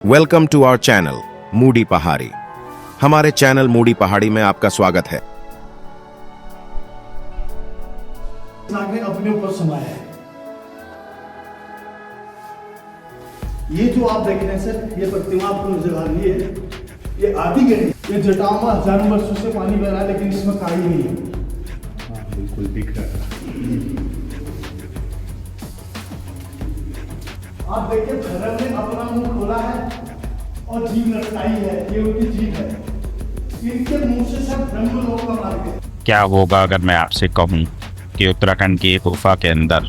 Welcome to our channel moody Pahadi. हमारे channel moody पहाड़ी में आपका स्वागत है। ने अपने ऊपर समाया है। ये जो आप देख रहे हैं सर, ये प्रतिमा आपको नजर आ रही है, ये आदि गणेश। ये जटाओं में हजारों वर्षों से पानी बह रहा है, लेकिन इसमें काई नहीं है। हाँ, बिल्कुल दिख रहा है। आप देखिए, भैरव ने अपना मुंह खोला है और जीभ लटकाई है। ये उनकी जीभ है। इनके मुंह से सब ब्रह्मलोक का मार्ग है। क्या होगा अगर मैं आपसे कहूँ कि उत्तराखंड की एक गुफा के अंदर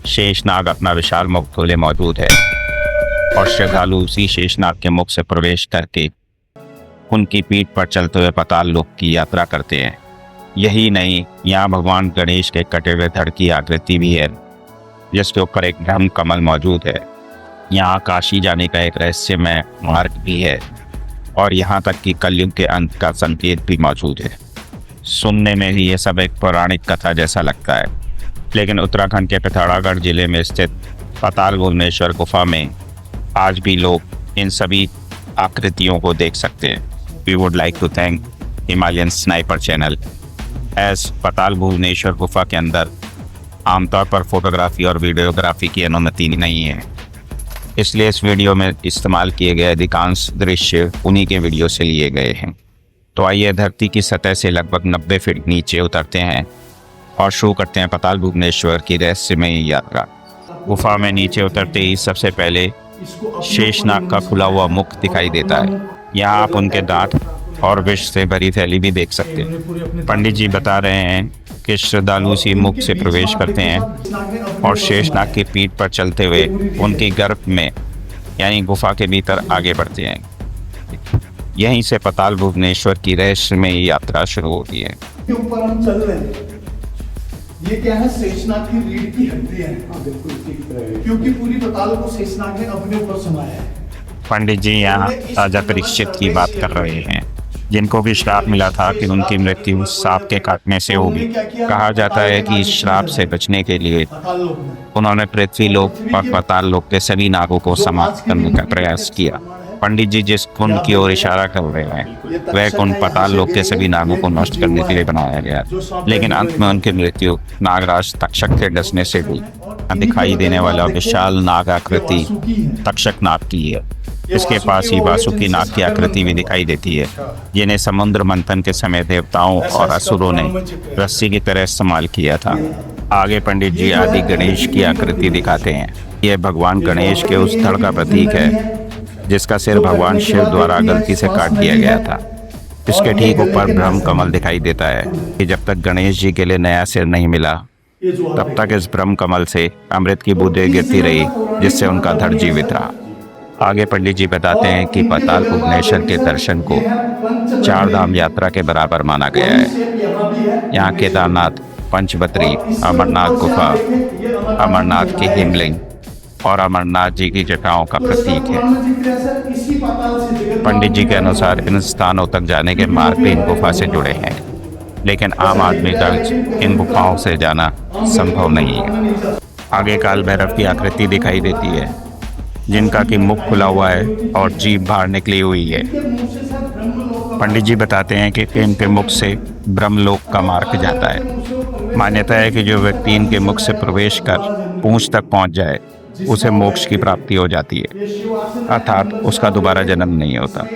शेषनाग अपना विशाल मुख खोले मौजूद है और श्रद्धालु उसी शेषनाग के मुख से प्रवेश करके उनकी पीठ पर चलते हुए पाताल लोक की यात्रा करते हैं। यही नहीं, यहाँ भगवान गणेश के कटे हुए धड़ की आकृति भी है, जिसके ऊपर एक ब्रह्म कमल मौजूद है। यहाँ काशी जाने का एक रहस्यमय मार्ग भी है और यहाँ तक कि कलयुग के अंत का संकेत भी मौजूद है। सुनने में ही ये सब एक पौराणिक कथा जैसा लगता है, लेकिन उत्तराखंड के पिथौरागढ़ जिले में स्थित पाताल भुवनेश्वर गुफा में आज भी लोग इन सभी आकृतियों को देख सकते हैं। We would like to thank Himalayan sniper channel, as Patal Bhuvaneshwar गुफा के अंदर आमतौर पर फोटोग्राफी और वीडियोग्राफी की अनुमति नहीं है, इसलिए इस वीडियो में इस्तेमाल किए गए अधिकांश दृश्य उन्हीं के वीडियो से लिए गए हैं। तो आइए धरती की सतह से लगभग 90 फीट नीचे उतरते हैं और शुरू करते हैं पाताल भुवनेश्वर की रहस्यमय यात्रा। गुफा में नीचे उतरते ही सबसे पहले शेषनाग का खुला हुआ मुख दिखाई देता है। यहाँ आप उनके दांत और विष से भरी थैली भी देख सकते हैं। पंडित जी बता रहे हैं कि श्रद्धालु उसी मुख से प्रवेश करते हैं और शेषनाग की पीठ पर चलते हुए उनकी गर्भ में यानी गुफा के भीतर आगे बढ़ते हैं। यहीं से पाताल भुवनेश्वर की रहस्यमय यात्रा शुरू होती है। के ऊपर हम चल रहे हैं। ये क्या है? शेषनाग की रीढ़ की हड्डी है। हाँ, बिल्कुल ठीक है, क्योंकि पूरी पाताल को शेषनाग ने अपने ऊपर समाया है। पंडित जी यहाँ राजा परीक्षित की बात कर रहे हैं, जिनको भी श्राप मिला था कि उनकी मृत्यु सांप के काटने से होगी। कहा जाता है कि इस श्राप से बचने के लिए उन्होंने पृथ्वी लोक और पाताल लोक के सभी नागों को समाप्त करने का प्रयास किया। पंडित जी जिस कुंड की ओर इशारा कर रहे हैं, वह कुंड पाताल लोक के सभी नागों को नष्ट करने के लिए बनाया गया, लेकिन अंत में उनकी मृत्यु नागराज तक्षक के डसने से हुई। दिखाई देने वाला विशाल नाग आकृति तक्षक नाग की है। इसके पास ही वासुकी नाग की आकृति भी दिखाई देती है, जिन्हें समुद्र मंथन के समय देवताओं और असुरों ने रस्सी की तरह इस्तेमाल किया था। आगे पंडित जी आदि गणेश की आकृति दिखाते हैं। यह भगवान गणेश के उस धड़ का प्रतीक है जिसका सिर भगवान शिव द्वारा गलती से काट दिया गया था। इसके ठीक ऊपर ब्रह्म कमल दिखाई देता है कि जब तक गणेश जी के लिए नया सिर नहीं मिला, तब तक इस ब्रह्म कमल से अमृत की बूंदें गिरती रही, जिससे उनका धड़ जीवित रहा। आगे पंडित जी बताते हैं कि पाताल भुवनेश्वर के दर्शन को 4 धाम यात्रा के बराबर माना गया है। यहाँ केदारनाथ, पंचबद्री, अमरनाथ गुफा, अमरनाथ की हिमलिंग और अमरनाथ जी की जटाओं का प्रतीक है। पंडित जी के अनुसार इन स्थानों तक जाने के मार्ग भी इन गुफा से जुड़े हैं, लेकिन आम आदमी का इन गुफाओं से जाना संभव नहीं है। आगे काल भैरव की आकृति दिखाई देती है, जिनका कि मुख खुला हुआ है और जीभ बाहर निकली हुई है। पंडित जी बताते हैं कि इनके मुख से ब्रह्मलोक का मार्ग जाता है। मान्यता है कि जो व्यक्ति इनके मुख से प्रवेश कर पूंछ तक पहुंच जाए, उसे मोक्ष की प्राप्ति हो जाती है, अर्थात उसका दोबारा जन्म नहीं होता।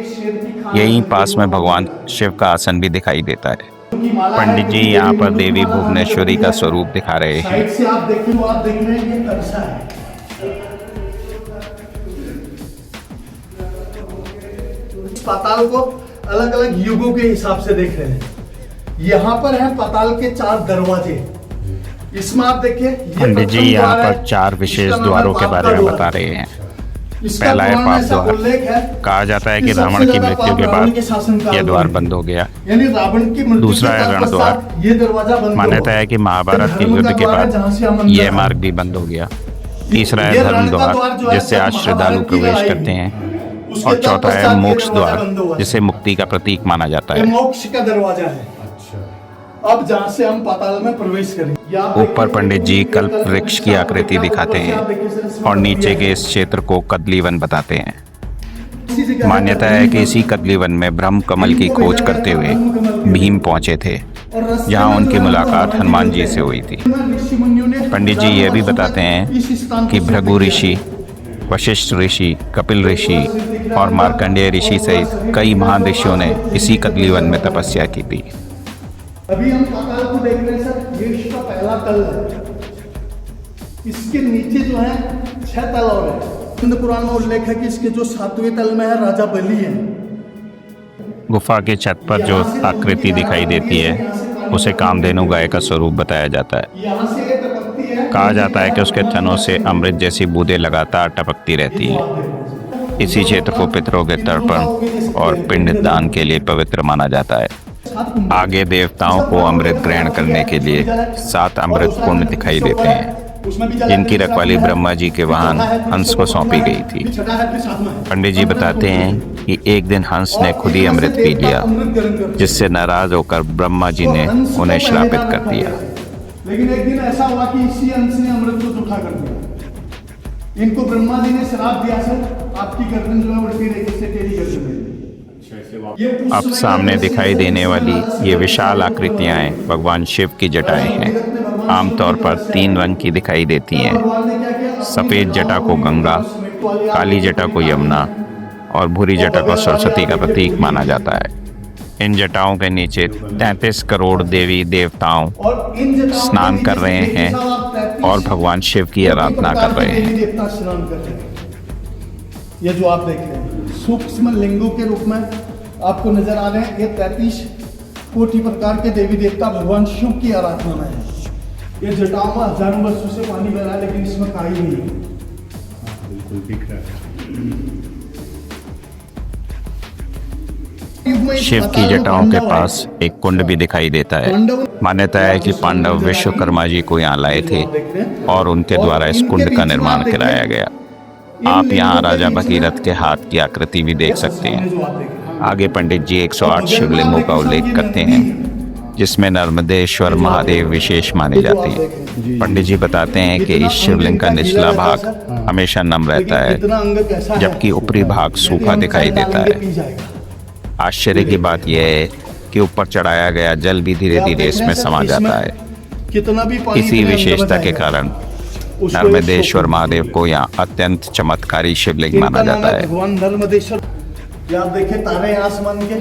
यहीं पास में भगवान शिव का आसन भी दिखाई देता है। पंडित जी यहाँ पर देवी भुवनेश्वरी का स्वरूप दिखा रहे हैं। पाताल को अलग अलग युगों के हिसाब से देख रहे हैं। यहाँ पर है पाताल के 4 दरवाजे। इसमें आप देखिए, पंडित जी यहाँ पर 4 विशेष द्वारों के बारे में बता रहे हैं। पहला है पाप द्वार। कहा जाता है कि रावण की मृत्यु के बाद यह द्वार बंद हो गया। दूसरा है रण द्वार। मान्यता है कि महाभारत के युद्ध के बाद यह मार्ग भी बंद हो गया। तीसरा है धर्म द्वार, जिससे आज श्रद्धालु प्रवेश करते हैं। और चौथा है मोक्ष द्वार, जिसे मुक्ति का प्रतीक माना जाता है। मोक्ष का दरवाजा है। अब जहाँ से हम पाताल में प्रवेश करें। ऊपर पंडित जी कल्प वृक्ष की आकृति दिखाते हैं और नीचे के इस क्षेत्र को कदली वन बताते हैं। सी जगह मान्यता है कि इसी कदली वन में ब्रह्म कमल की खोज करते हुए भीम पहुंचे थे, जहां उनकी मुलाकात हनुमान जी से हुई थी। पंडित जी ये भी बताते हैं कि भृगु ऋषि, वशिष्ठ ऋषि, कपिल ऋषि और मार्कंडेय ऋषि सहित कई महान ऋषियों ने इसी कदली वन में तपस्या की थी। अभी हम पाताल को देख रहे हैं सर, ये इसका पहला तल है। इसके नीचे जो है 6 तल और है। हिंदू पुराण में उल्लेख है कि इसके जो 7वें तल में है राजा बलि है। गुफा के छत पर जो आकृति दिखाई देती है उसे कामधेनु गाय का स्वरूप बताया जाता है। यहाँ से ये टपकती है। कहा जाता है कि उसके थनों से अमृत जैसी बूंदें लगातार टपकती रहती हैं। इसी क्षेत्र को पितरों के तर्पण और पिंडदान के लिए पवित्र माना जाता है। आगे देवताओं को अमृत ग्रहण करने के लिए 7 अमृत कुंड दिखाई देते हैं, जिनकी रखवाली ब्रह्मा जी के वाहन हंस को सौंपी गई थी। पंडित जी बताते हैं कि एक दिन हंस ने खुद ही अमृत पी लिया, जिससे नाराज होकर ब्रह्मा जी ने उन्हें श्रापित कर दिया। लेकिन एक दिन ऐसा हुआ कि इसी हंस ने अमृत को जूठा कर दिया। इनको ब्रह्मा जी ने श्राप दिया, सर आपकी गर्दन जो है उल्टी रेखा से टेढ़ी कर दी। अब सामने दिखाई देने वाली ये विशाल आकृतियां भगवान शिव की जटाएं हैं। आमतौर पर 3 रंग की दिखाई देती हैं। सफ़ेद जटा को गंगा, काली जटा को यमुना और भूरी जटा को सरस्वती का प्रतीक माना जाता है। इन जटाओं के नीचे 33 करोड़ देवी देवताओं स्नान कर रहे हैं और भगवान शिव की आराधना कर रहे हैं। ये जो आप देख रहे हैं सूक्ष्म लिंगों के रूप में आपको नजर आ रहे हैं। ये 33 कोटि प्रकार के देवी देवता भगवान शिव की आराधना में है। ये जटाओं में हजारों वर्षों से पानी बह रहा है, लेकिन इसमें काई नहीं है। बिल्कुल दिख रहा है। शिव की जटाओं के पास एक कुंड भी दिखाई देता है। मान्यता है कि पांडव विश्वकर्मा जी को यहाँ लाए थे और उनके द्वारा इस कुंड का निर्माण कराया गया। आप यहाँ राजा भगीरथ के हाथ की आकृति भी देख सकते हैं। आगे पंडित जी 108 शिवलिंगों का उल्लेख करते हैं, जिसमें नर्मदेश्वर महादेव विशेष माने जाते हैं। पंडित जी बताते हैं कि इस शिवलिंग का निचला भाग हमेशा नम रहता है, जबकि ऊपरी भाग सूखा दिखाई देता है। आश्चर्य की बात यह है कि ऊपर चढ़ाया गया जल भी धीरे धीरे इसमें समा जाता है। इसी विशेषता के कारण नर्मदेश्वर महादेव को यहाँ अत्यंत चमत्कारी शिवलिंग माना जाता है। भगवान नर्मदेश्वर, आप देखिए तारे आसमान के,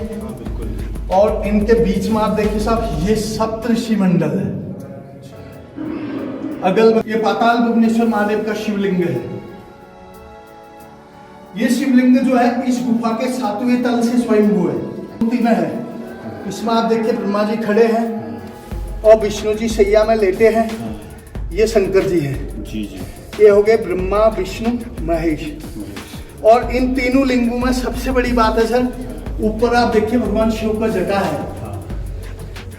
और इनके बीच में आप देखिए साहब ये सप्तऋषि मंडल है। अगल ये पाताल भुवनेश्वर महादेव का शिवलिंग है। ये शिवलिंग जो है इस गुफा के 7वें तल से स्वयंभू है। इसमें आप देखिए ब्रह्मा जी खड़े हैं और विष्णु जी सैया में लेटे हैं। ये शंकर जी हैं। जी जी। ये हो गए ब्रह्मा विष्णु महेश। और इन तीनों लिंगों में सबसे बड़ी बात है सर, ऊपर आप देखिए भगवान शिव का जटा है,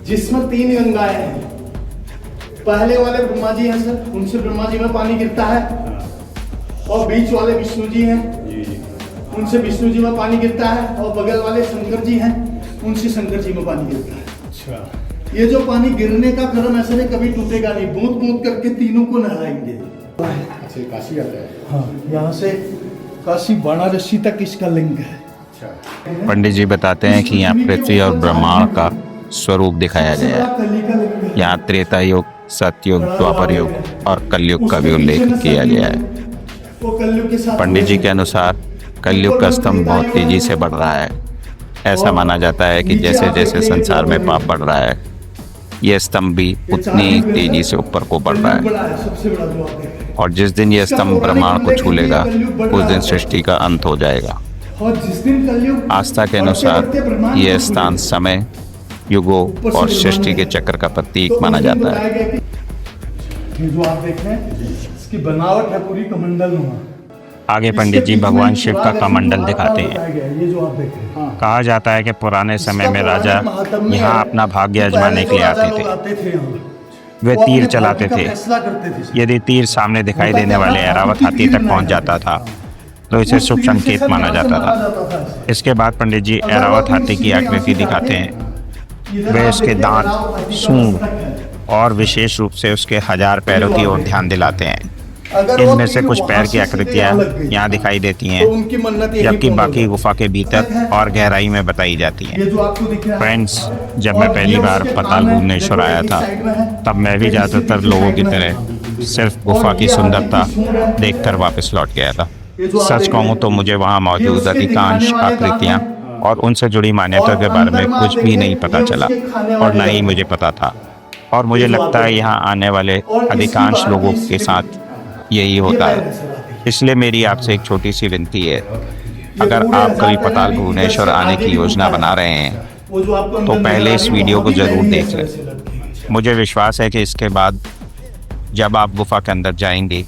जिसमें 3 गंगाएं हैं। पहले वाले ब्रह्मा जी हैं सर, उनसे ब्रह्मा जी में पानी गिरता है। और बीच वाले विष्णु जी हैं, उनसे विष्णु जी में पानी गिरता है। और बगल वाले शंकर जी हैं, उनसे शंकर जी में पानी गिरता है। अच्छा। ये जो पानी गिरने का क्रम ऐसे नहीं कभी टूटेगा नहीं, बूंद बूंद करके तीनों को नहलाएंगे। अच्छा, काशी आता है। हाँ, यहाँ से काशी वाराणसी तक इसका लिंक है। अच्छा। पंडित जी बताते हैं कि यहाँ पृथ्वी और ब्रह्मांड का स्वरूप दिखाया गया है। यहाँ त्रेता युग, सतयुग, द्वापर युग और कलयुग का भी उल्लेख किया गया है। पंडित जी के अनुसार कलयुग का स्तंभ बहुत तेजी से बढ़ रहा है। ऐसा माना जाता है कि जैसे जैसे संसार में पाप बढ़ रहा है, यह स्तंभ भी उतनी तेजी से ऊपर को बढ़ रहा है। और जिस दिन यह स्तंभ ब्रह्मांड को छू लेगा, उस दिन सृष्टि का अंत हो जाएगा। आस्था के अनुसार यह स्थान समय, युगों और सृष्टि के चक्र का प्रतीक माना जाता है। ये जो आप देख रहे हैं इसकी बनावट है पूरी कमंडल नुमा। आगे पंडित जी भगवान शिव का कमंडल दिखाते हैं। ये जो आप देख रहे हैं, कहा जाता है कि पुराने समय में राजा यहाँ अपना भाग्य आजमाने के लिए आते थे। वे तीर चलाते थे। यदि तीर सामने दिखाई देने वाले ऐरावत हाथी तक पहुँच जाता था तो इसे शुभ संकेत माना जाता था। इसके बाद पंडित जी ऐरावत हाथी की आकृति दिखाते हैं। वे उसके दांत, सूंड और विशेष रूप से उसके 1000 पैरों की ओर ध्यान दिलाते हैं। अगर वो इनमें से तीर कुछ पैर वहाँ की से सीधे आकृतियां यहाँ लग गई, यहाँ दिखाई देती तो हैं, उनकी मन्नत यहीं जबकि पूर्ण बाकी होगी। गुफा के भीतर और गहराई में बताई जाती ये हैं। जो आपको दिख रहा है फ्रेंड्स, जब और मैं पहली ये बार उसके पाताल कान है, भुवनेश्वर देखो आया एक था, साइड में है, तब मैं भी एक ज़्यादातर दूसरी लोगों की साइड में तरह है। सिर्फ गुफा की और ये सुंदरता हाथी की सूंड है। देखकर वापस लौट गया था। ये जो आप सच देख कहूँ रहे तो हैं, मुझे वहाँ ये मौजूद उसके अधिकांश दिखाने वाले दांत आकृतियाँ हैं। और उनसे जुड़ी मान्यता के और बारे में अंदर में कुछ आप भी देखें, नहीं पता ये चला उसके खाने और वाले ना ही दांत मुझे हैं। पता था। और मुझे ये जो लगता आप है देख यहाँ आने वाले और इसकी अधिकांश बात लोगों इसकी के साथ यही ये होता पैर है। ऐसे आते हैं। इसलिए मेरी आपसे एक छोटी सी विनती है, ये अगर पूरे आप कभी हजार पाताल पैर भी भुवनेश्वर इधर से आने आगे की भी योजना गुफा है। बना रहे हैं वो जो आपको तो अंदर पहले नजर आ इस रही है, वीडियो वो को भी जरूर पैर ही देख ऐसे लें। ऐसे लगते हैं। मुझे विश्वास है कि इसके बाद जब आप गुफा के अंदर जाएंगे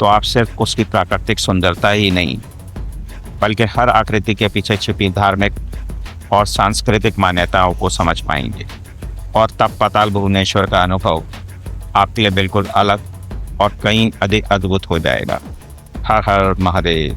तो आप सिर्फ उसकी प्राकृतिक सुंदरता ही नहीं बल्कि हर आकृति के पीछे छिपी धार्मिक और सांस्कृतिक मान्यताओं को समझ पाएंगे, और तब पाताल भुवनेश्वर का अनुभव आपके लिए बिल्कुल अलग और कहीं अधिक अद्भुत हो जाएगा। हर हर महादेव।